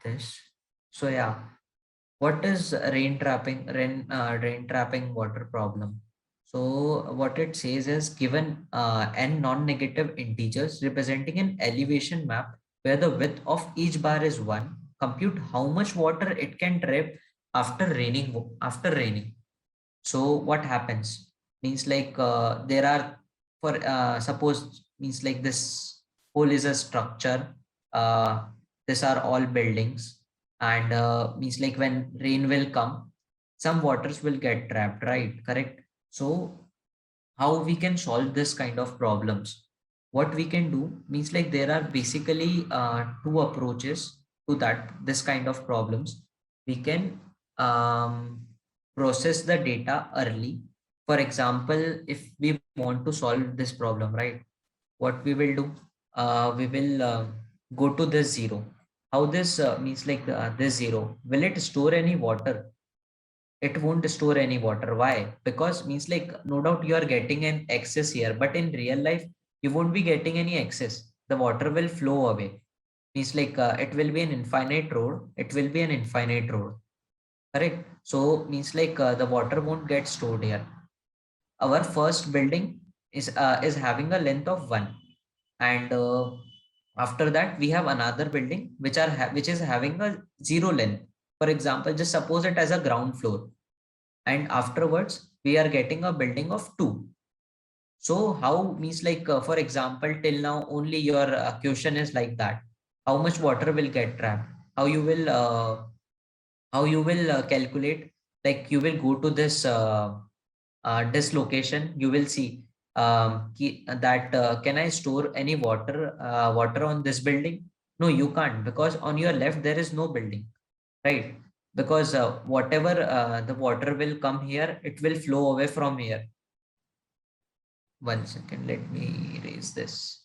this. So yeah, what is rain trapping water problem? So what it says is given n non-negative integers representing an elevation map where the width of each bar is 1, compute how much water it can trap after raining. So what happens means like there are, for suppose means like this whole is a structure, uh, these are all buildings, and means like when rain will come, some waters will get trapped, right? Correct. So how we can solve this kind of problems? What we can do means like there are basically two approaches to that this kind of problems. We can process the data early. For example, if we want to solve this problem, right, what we will do, we will go to this zero. How this means like this zero, will it store any water? It won't store any water. Why? Because means like no doubt you are getting an excess here, but in real life you won't be getting any excess. The water will flow away. Means like it will be an infinite road. It will be an infinite road. Correct. So means like the water won't get stored here. Our first building is having a length of 1, and after that we have another building which is having a 0 length. For example, just suppose it as a ground floor, and afterwards we are getting a building of 2. So how means like for example, till now only your question is like that, how much water will get trapped, how you will calculate. Like you will go to this location, you will see that can I store any water on this building? No, you can't, because on your left there is no building, right? Because whatever the water will come here, it will flow away from here. One second, let me erase this.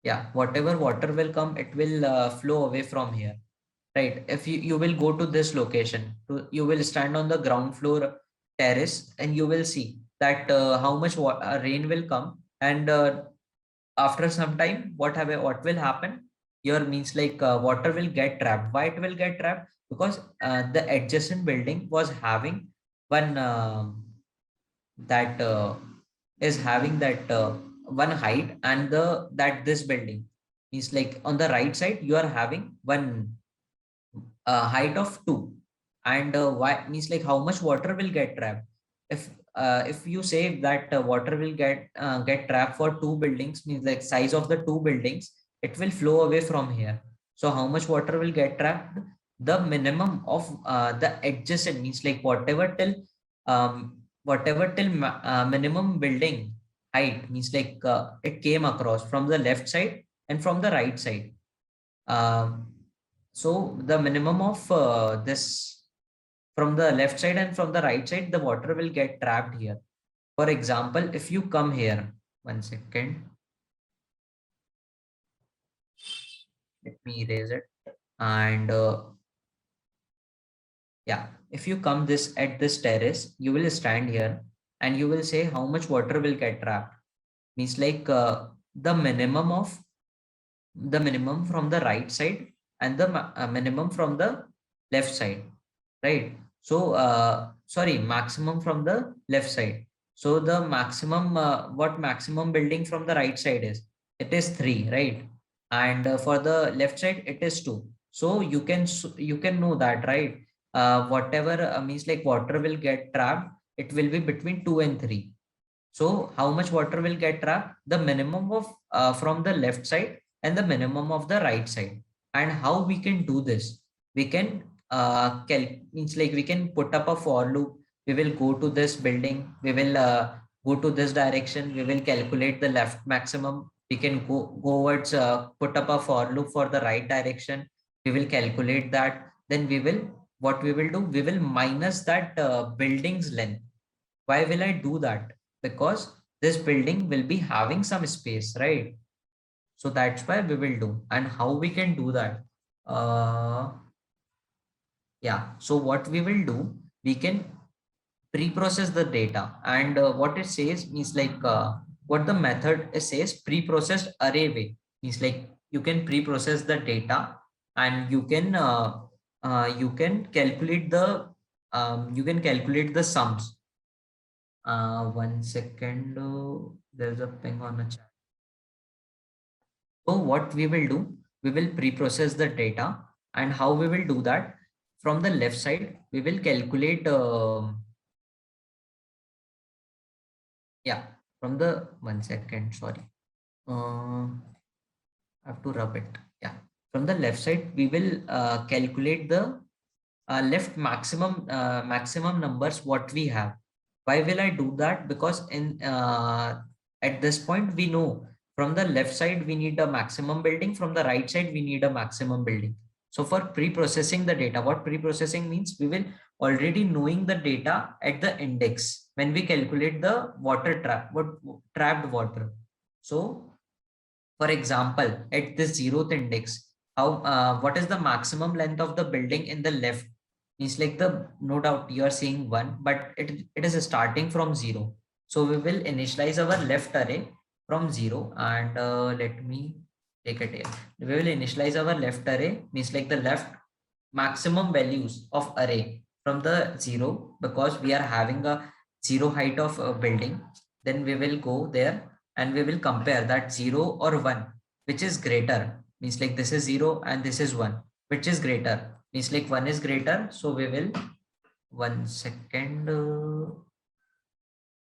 Yeah, whatever water will come, it will flow away from here, right? If you will go to this location, you will stand on the ground floor terrace, and you will see that how much rain will come, and after some time what will happen, your means like water will get trapped. Why it will get trapped? Because the adjacent building was having one that is having that one height, and the that this building is like on the right side you are having one height of 2. And why means like how much water will get trapped? If you say that water will get trapped for 2 buildings, means like size of the 2 buildings, it will flow away from here. So how much water will get trapped? The minimum of the adjacent, means like minimum building height, means like it came across from the left side and from the right side. So the minimum of this from the left side and from the right side, the water will get trapped here. For example, if you come here, one second, let me erase it. And yeah, if you come this at this terrace, you will stand here and you will say how much water will get trapped. Means like the minimum from the right side and the minimum from the left side, right? So sorry, maximum from the left side. So the maximum what maximum building from the right side is, it is 3, right? And for the left side it is 2. So you can know that, right? Whatever means like water will get trapped, it will be between 2 and 3. So how much water will get trapped? The minimum of from the left side and the minimum of the right side. And how we can do this? We can means like we can put up a for loop. We will go to this building. We will go to this direction. We will calculate the left maximum. We can go towards put up a for loop for the right direction. We will calculate that. Then we will what we will do? We will minus that building's length. Why will I do that? Because this building will be having some space, right? So that's why we will do. And how we can do that? uh yeah, so what we will do, we can pre-process the data. And what it says means like what the method it says, pre-processed array way, means like you can pre-process the data and you can calculate the sums. 1 second, there's a ping on the chat. So what we will do, we will pre-process the data, and how we will do that? From the left side, we will calculate, yeah, from the 1 second, sorry. I have to rub it. Yeah. From the left side, we will calculate the left maximum numbers what we have. Why will I do that? Because in at this point we know from the left side we need a maximum building, from the right side we need a maximum building. So for pre-processing the data, what pre-processing means, we will already knowing the data at the index when we calculate the water trapped water. So for example, at this zeroth index, how what is the maximum length of the building in the left? Means like the, no doubt you are seeing 1, but it is starting from 0. So we will initialize our left array from 0, and let me take it here. We will initialize our left array, means like the left maximum values of array from the 0, because we are having a 0 height of a building. Then we will go there and we will compare that 0 or 1, which is greater. Means like this is 0 and this is 1, which is greater. Means like 1 is greater. So we will, 1 second.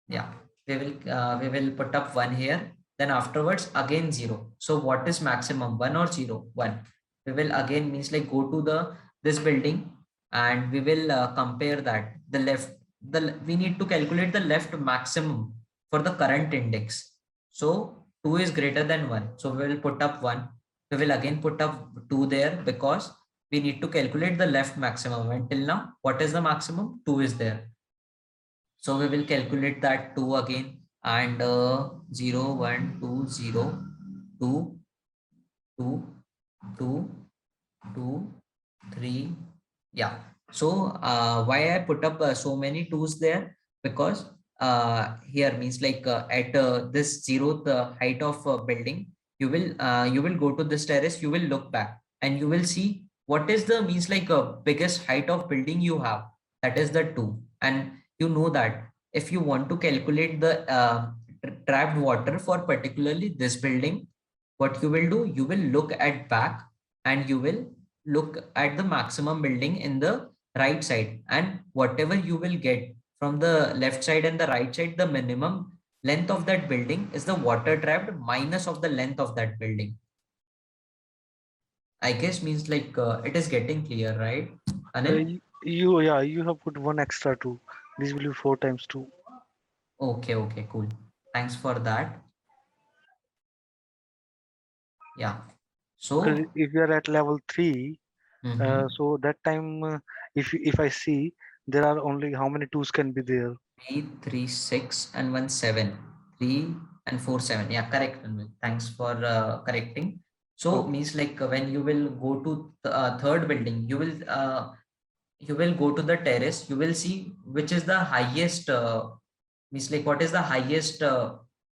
Yeah, we will put up 1 here. Then afterwards again 0. So what is maximum, 1 or 0? 1. We will again, means like go to the this building, and we will compare that the left, we need to calculate the left maximum for the current index. So 2 is greater than 1. So we will put up 1. We will again put up 2 there, because we need to calculate the left maximum. Until now, what is the maximum? 2 is there. So we will calculate that 2 again, and 0, 1, 2, 0, 2, 2, 2, 2, 3. Yeah. So why I put up so many 2's there? Because here means like at this 0th height of building, you will go to this terrace, you will look back and you will see what is the, means like biggest height of building you have. That is the 2. And you know that if you want to calculate the trapped water for particularly this building, what you will do, you will look at back and you will look at the maximum building in the right side, and whatever you will get from the left side and the right side, the minimum length of that building is the water trapped minus of the length of that building. I guess means like it is getting clear, right, Anil? You have put one extra two. This will be 4 times 2. Okay, okay, cool. Thanks for that. Yeah. Because So, if you are at level 3, mhm. so that time, if I see, there are only how many twos can be there? 3, 3, 6, and 1, 7. 3 and 4, 7. Yeah, correct, Anil. Thanks for correcting. So Okay. means like when you will go to the third building, you will go to the terrace. You will see which is the highest. Means like what is the highest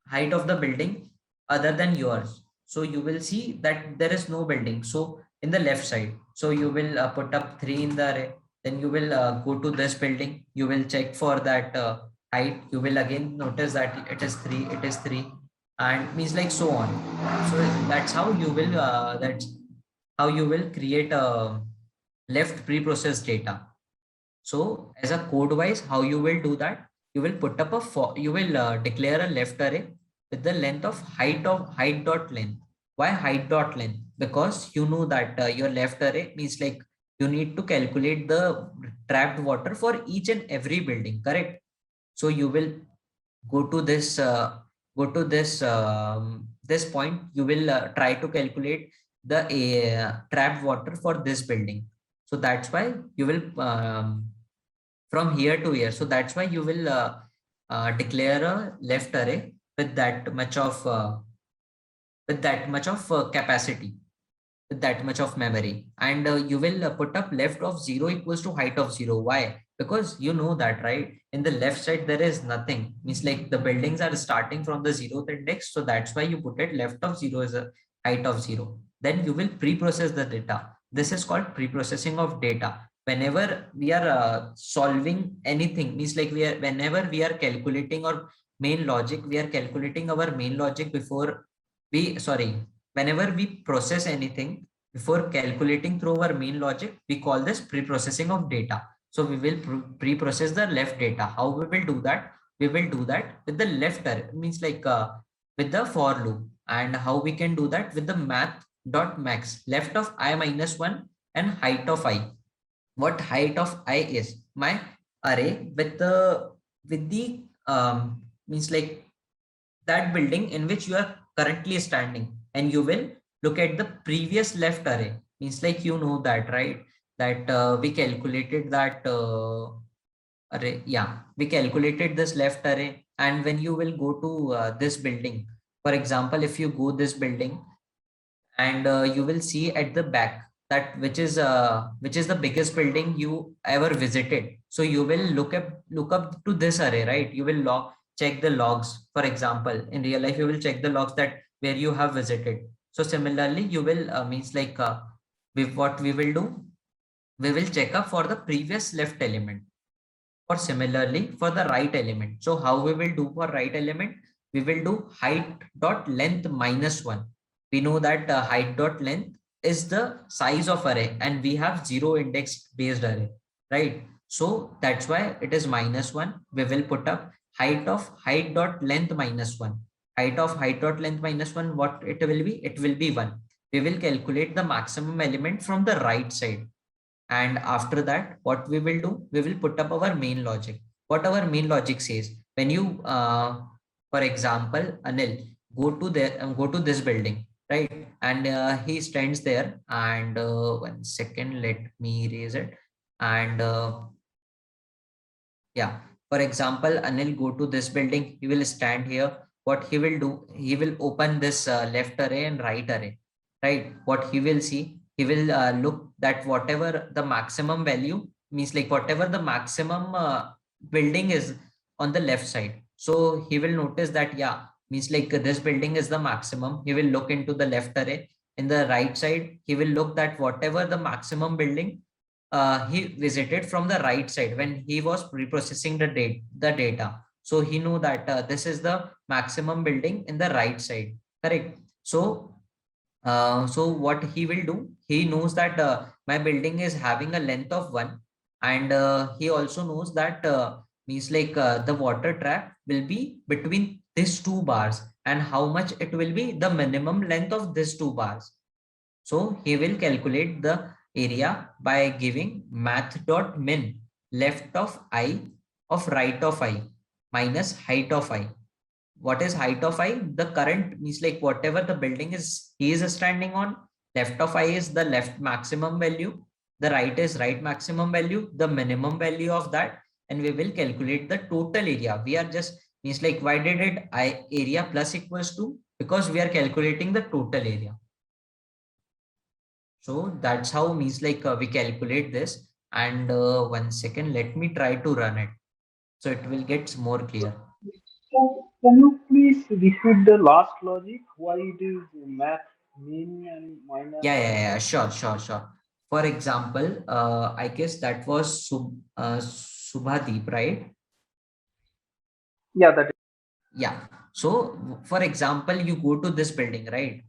height of the building other than yours. So you will see that there is no building. So in the left side, so you will put up 3 in the array. Then you will go to this building. You will check for that height. You will again notice that it is 3. It is 3, and means like so on. So that's how you will. That's how you will create a left pre-processed data. So as a code wise, how you will do that? You will put up a for, you will declare a left array with the length of height dot length. Why height dot length? Because you know that your left array means like you need to calculate the trapped water for each and every building, correct? So you will go to this this point. You will try to calculate the trapped water for this building. So that's why you will from here to here. So that's why you will declare a left array with that much of capacity, with that much of memory, and you will put up left of 0 equals to height of 0. Why? Because you know that, right, in the left side there is nothing, means like the buildings are starting from the 0th index. So that's why you put it left of 0 is a height of 0. Then you will pre-process the data. This is called pre-processing of data. Whenever we are solving anything, means like whenever we are calculating our main logic, we are calculating our main logic before whenever we process anything before calculating through our main logic, we call this pre-processing of data. So we will pre-process the left data. How we will do that? We will do that with the left array, means like with the for loop. And how we can do that? With the math dot max, left of I minus 1 and height of I. What height of I is? My array with the means like that building in which you are currently standing, and you will look at the previous left array. Means like you know that, right? That we calculated that array. Yeah, we calculated this left array. And when you will go to this building, for example, if you go this building, and you will see at the back that which is the biggest building you ever visited. So you will look up to this array, right? You will check the logs. For example, in real life, you will check the logs that where you have visited. So similarly, you will means like what we will do, we will check up for the previous left element, or similarly for the right element. So how we will do for right element? We will do height dot length minus 1. We know that height dot length is the size of array, and we have zero index based array, right? So that's why it is minus 1. We will put up height dot length minus 1. Height dot length minus 1, what it will be? It will be 1. We will calculate the maximum element from the right side. And after that, what we will do, we will put up our main logic. What our main logic says, when you for example, Anil, go to this building, right? And he stands there, and 1 second, let me raise it. And yeah, for example, Anil go to this building, he will stand here. What he will do, he will open this left array and right array, right? What he will see, he will look that whatever the maximum value, means like whatever the maximum building is on the left side. So he will notice that, yeah, means like this building is the maximum. He will look into the left array. In the right side, he will look that whatever the maximum building he visited from the right side when he was preprocessing the data. So he knew that this is the maximum building in the right side, correct? So so what he will do, he knows that my building is having a length of 1, and he also knows that means like the water trap will be between these two bars, and how much it will be the minimum length of these two bars. So he will calculate the area by giving math.min left of I of right of I minus height of I. What is height of I? The current, means like whatever the building is he is standing on, left of I is the left maximum value, the right is right maximum value, the minimum value of that, and we will calculate the total area. We are just, means like, why did it I area plus equals to? Because we are calculating the total area. So that's how, means like we calculate this. And 1 second, let me try to run it, so it will get more clear. So can you please repeat the last logic? Why it is math min and minus? Yeah, sure. For example, I guess that was Subhadeep, right? Yeah, that is. Yeah. So for example, you go to this building, right?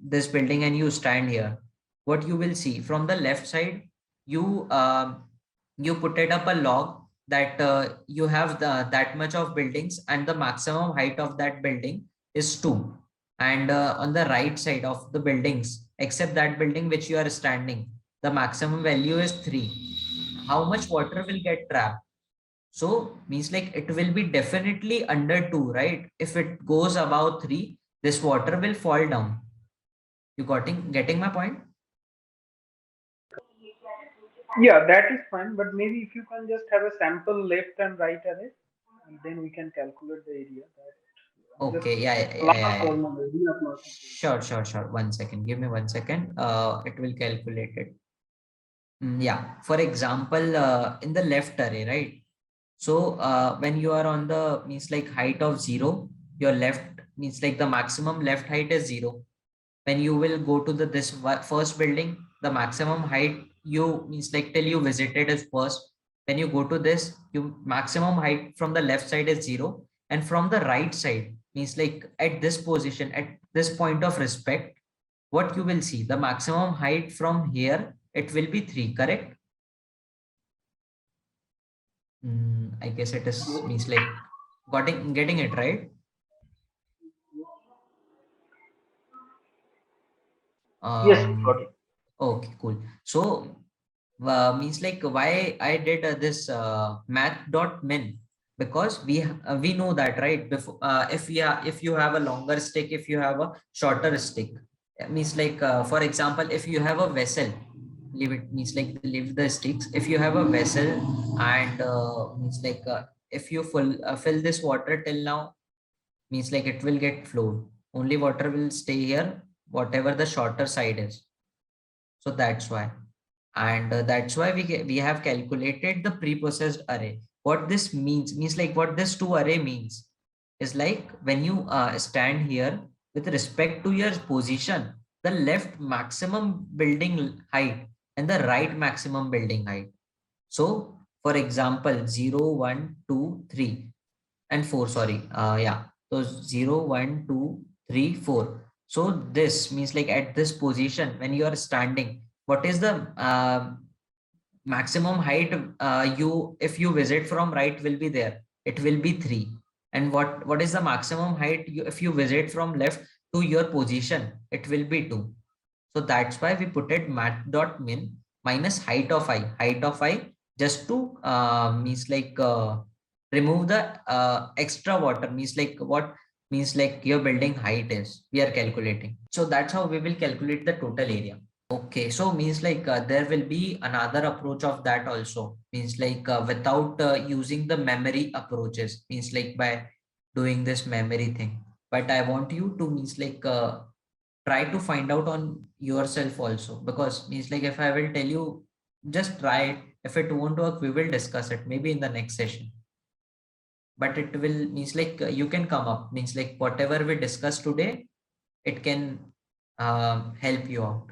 This building, and you stand here. What you will see from the left side, you you put it up a log that you have that much of buildings, and the maximum height of that building is 2. And on the right side of the buildings, except that building which you are standing, the maximum value is 3. How much water will get trapped? So means like it will be definitely under 2, right? If it goes above 3, this water will fall down. You getting my point? Yeah, that is fine. But maybe if you can just have a sample left and right array, and then we can calculate the area. That just Okay, last yeah. one area plus. Sure. 1 second. Give me 1 second. It will calculate it. Yeah. For example, in the left array, right? So when you are on the, means like height of 0, your left, means like the maximum left height is 0. when you will go to the first building, the maximum height you means like till you visited is first. When you go to this, you maximum height from the left side is 0, and from the right side means like at this position, at this point of respect, what you will see, the maximum height from here, it will be 3, correct? I guess it is means like getting it right. Yes, got um it. okay, cool. So means like why I did this math.min, because we know that, right? Before if you have a longer stick, if you have a shorter stick, means like for example, if you have a vessel, leave it means like leave the sticks. If you have a vessel and means like if you fill this water till now, means like it will get flowed. Only water will stay here, whatever the shorter side is. So that's why. And that's why we have calculated the preprocessed array. What this means like what this two array means is like when you stand here with respect to your position, the left maximum building height and the right maximum building height. So for example, 0, 1, 2, 3 and 4, sorry, yeah, so 0, 1, 2, 3, 4. So this means like at this position when you are standing, what is the maximum height you if you visit from right will be there, it will be 3. And what is the maximum height if you visit from left to your position, it will be 2. So that's why we put it math.min minus height of I, just to means like remove the extra water, means like what, means like your building height is we are calculating. So that's how we will calculate the total area. Okay, so means like there will be another approach of that also, means like without using the memory approaches, means like by doing this memory thing. But I want you to means like try to find out on yourself also, because means like if I will tell you, just try it. If it won't work, we will discuss it maybe in the next session. But it will means like you can come up, means like whatever we discussed today, it can help you out.